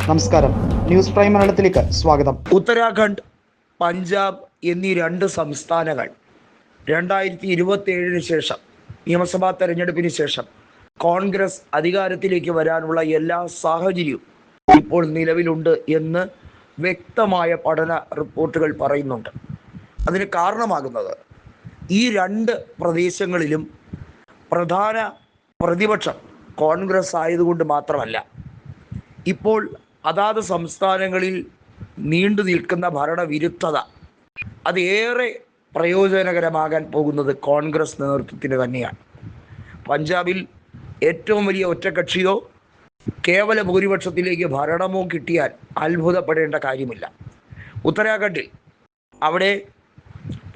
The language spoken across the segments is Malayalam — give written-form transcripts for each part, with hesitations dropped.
നമസ്കാരം, ന്യൂസ് പ്രൈം മലയാളത്തിലേക്ക് സ്വാഗതം. ഉത്തരാഖണ്ഡ്, പഞ്ചാബ് എന്നീ രണ്ട് സംസ്ഥാനങ്ങൾ 2027 ശേഷം, നിയമസഭാ തെരഞ്ഞെടുപ്പിന് ശേഷം കോൺഗ്രസ് അധികാരത്തിലേക്ക് വരാനുള്ള എല്ലാ സാഹചര്യവും ഇപ്പോൾ നിലവിലുണ്ട് എന്ന് വ്യക്തമായ പഠന റിപ്പോർട്ടുകൾ പറയുന്നുണ്ട്. അതിന് കാരണമാകുന്നത് ഈ രണ്ട് പ്രദേശങ്ങളിലും പ്രധാന പ്രതിപക്ഷം കോൺഗ്രസ് ആയതുകൊണ്ട് മാത്രമല്ല, ഇപ്പോൾ അതാത് സംസ്ഥാനങ്ങളിൽ നീണ്ടു നിൽക്കുന്ന ഭരണവിരുദ്ധത അതേറെ പ്രയോജനകരമാകാൻ പോകുന്നത് കോൺഗ്രസ് നേതൃത്വത്തിന് തന്നെയാണ്. പഞ്ചാബിൽ ഏറ്റവും വലിയ ഒറ്റക്കക്ഷിയോ കേവല ഭൂരിപക്ഷത്തിലേക്ക് ഭരണമോ കിട്ടിയാൽ അത്ഭുതപ്പെടേണ്ട കാര്യമില്ല. ഉത്തരാഖണ്ഡിൽ അവിടെ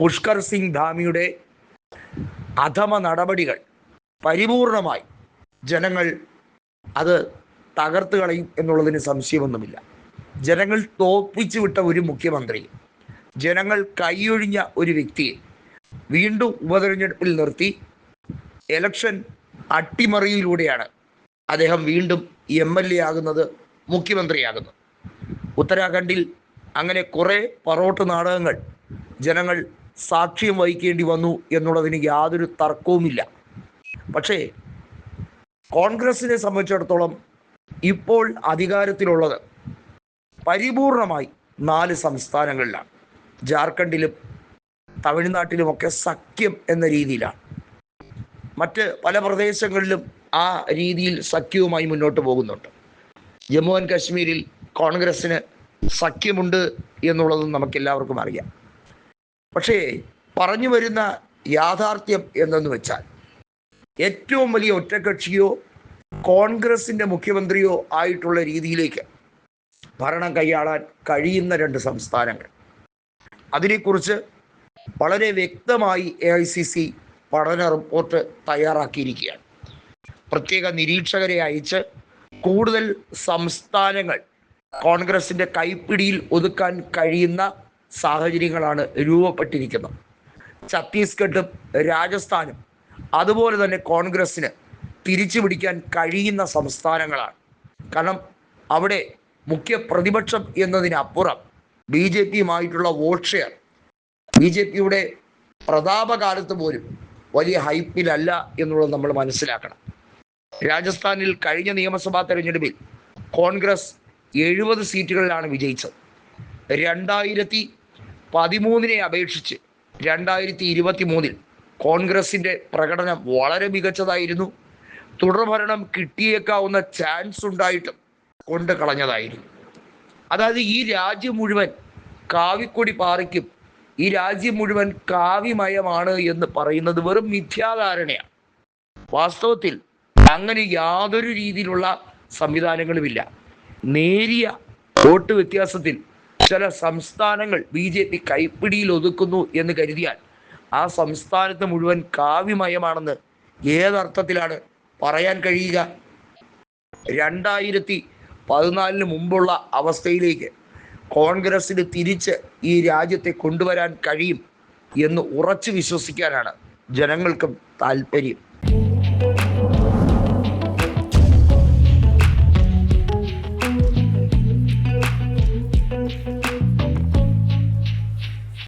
പുഷ്കർ സിംഗ് ധാമിയുടെ അധമ നടപടികൾ പരിപൂർണമായി ജനങ്ങൾ അത് തകർത്ത് കളയും എന്നുള്ളതിന് സംശയമൊന്നുമില്ല. ജനങ്ങൾ തോൽപ്പിച്ചു വിട്ട ഒരു മുഖ്യമന്ത്രി, ജനങ്ങൾ കൈയൊഴിഞ്ഞ ഒരു വ്യക്തിയെ വീണ്ടും ഉപതെരഞ്ഞെടുപ്പിൽ നിർത്തി ഇലക്ഷൻ അട്ടിമറിയിലൂടെയാണ് അദ്ദേഹം വീണ്ടും MLA ആകുന്നത്, മുഖ്യമന്ത്രിയാകുന്നത്. ഉത്തരാഖണ്ഡിൽ അങ്ങനെ കുറേ പറോട്ട് നാടകങ്ങൾ ജനങ്ങൾ സാക്ഷ്യം വഹിക്കേണ്ടി വന്നു എന്നുള്ളതിന് യാതൊരു തർക്കവുമില്ല. പക്ഷേ കോൺഗ്രസിനെ സംബന്ധിച്ചിടത്തോളം ഇപ്പോൾ അധികാരത്തിലുള്ളത് പരിപൂർണമായി 4 സംസ്ഥാനങ്ങളിലാണ്. ജാർഖണ്ഡിലും തമിഴ്നാട്ടിലുമൊക്കെ സഖ്യം എന്ന രീതിയിലാണ്. മറ്റ് പല പ്രദേശങ്ങളിലും ആ രീതിയിൽ സഖ്യവുമായി മുന്നോട്ട് പോകുന്നുണ്ട്. ജമ്മു ആൻഡ് കാശ്മീരിൽ കോൺഗ്രസ്സിന് സഖ്യമുണ്ട് എന്നുള്ളതും നമുക്കെല്ലാവർക്കും അറിയാം. പക്ഷേ പറഞ്ഞു വരുന്ന യാഥാർത്ഥ്യം എന്തെന്ന് വെച്ചാൽ, ഏറ്റവും വലിയ ഒറ്റക്കക്ഷിയോ കോൺഗ്രസിൻ്റെ മുഖ്യമന്ത്രിയോ ആയിട്ടുള്ള രീതിയിലേക്ക് ഭരണം കൈയാളാൻ കഴിയുന്ന 2 സംസ്ഥാനങ്ങൾ, അതിനെക്കുറിച്ച് വളരെ വ്യക്തമായി AICC പഠന റിപ്പോർട്ട് തയ്യാറാക്കിയിരിക്കുകയാണ്. പ്രത്യേക നിരീക്ഷകരെ അയച്ച് കൂടുതൽ സംസ്ഥാനങ്ങൾ കോൺഗ്രസിൻ്റെ കൈപ്പിടിയിൽ ഒതുക്കാൻ കഴിയുന്ന സാഹചര്യങ്ങളാണ് രൂപപ്പെട്ടിരിക്കുന്നത്. ഛത്തീസ്ഗഡും രാജസ്ഥാനും അതുപോലെ തന്നെ കോൺഗ്രസ്സിന് തിരിച്ചു പിടിക്കാൻ കഴിയുന്ന സംസ്ഥാനങ്ങളാണ്. കാരണം അവിടെ മുഖ്യ പ്രതിപക്ഷം എന്നതിനപ്പുറം BJPയുമായിട്ടുള്ള വോട്ട് ഷെയർ BJPയുടെ പ്രതാപകാലത്ത് പോലും വലിയ ഹൈപ്പിലല്ല എന്നുള്ളത് നമ്മൾ മനസ്സിലാക്കണം. രാജസ്ഥാനിൽ കഴിഞ്ഞ നിയമസഭാ തെരഞ്ഞെടുപ്പിൽ കോൺഗ്രസ് 70 സീറ്റുകളിലാണ് വിജയിച്ചത്. 2013 അപേക്ഷിച്ച് 2023 കോൺഗ്രസിൻ്റെ പ്രകടനം വളരെ മികച്ചതായിരുന്നു. തുടർഭരണം കിട്ടിയേക്കാവുന്ന ചാൻസ് ഉണ്ടായിട്ടും കൊണ്ട് കളഞ്ഞതായിരുന്നു. അതായത് ഈ രാജ്യം മുഴുവൻ കാവിക്കൊടി പാറിക്കും, ഈ രാജ്യം മുഴുവൻ കാവിമയമാണ് എന്ന് പറയുന്നത് വെറും മിഥ്യാധാരണയാണ്. വാസ്തവത്തിൽ അങ്ങനെ യാതൊരു രീതിയിലുള്ള സംവിധാനങ്ങളുമില്ല. നേരിയ വോട്ട് വ്യത്യാസത്തിൽ ചില സംസ്ഥാനങ്ങൾ BJP കൈപ്പിടിയിൽ ഒതുക്കുന്നു എന്ന് കരുതിയാൽ ആ സംസ്ഥാനത്ത് മുഴുവൻ കാവിമയമാണെന്ന് ഏതർത്ഥത്തിലാണ് പറയാൻ കഴിയുക? 2014 മുമ്പുള്ള അവസ്ഥയിലേക്ക് കോൺഗ്രസിന് തിരിച്ച് ഈ രാജ്യത്തെ കൊണ്ടുവരാൻ കഴിയും എന്ന് ഉറച്ചു വിശ്വസിക്കാനാണ് ജനങ്ങൾക്കും താല്പര്യം.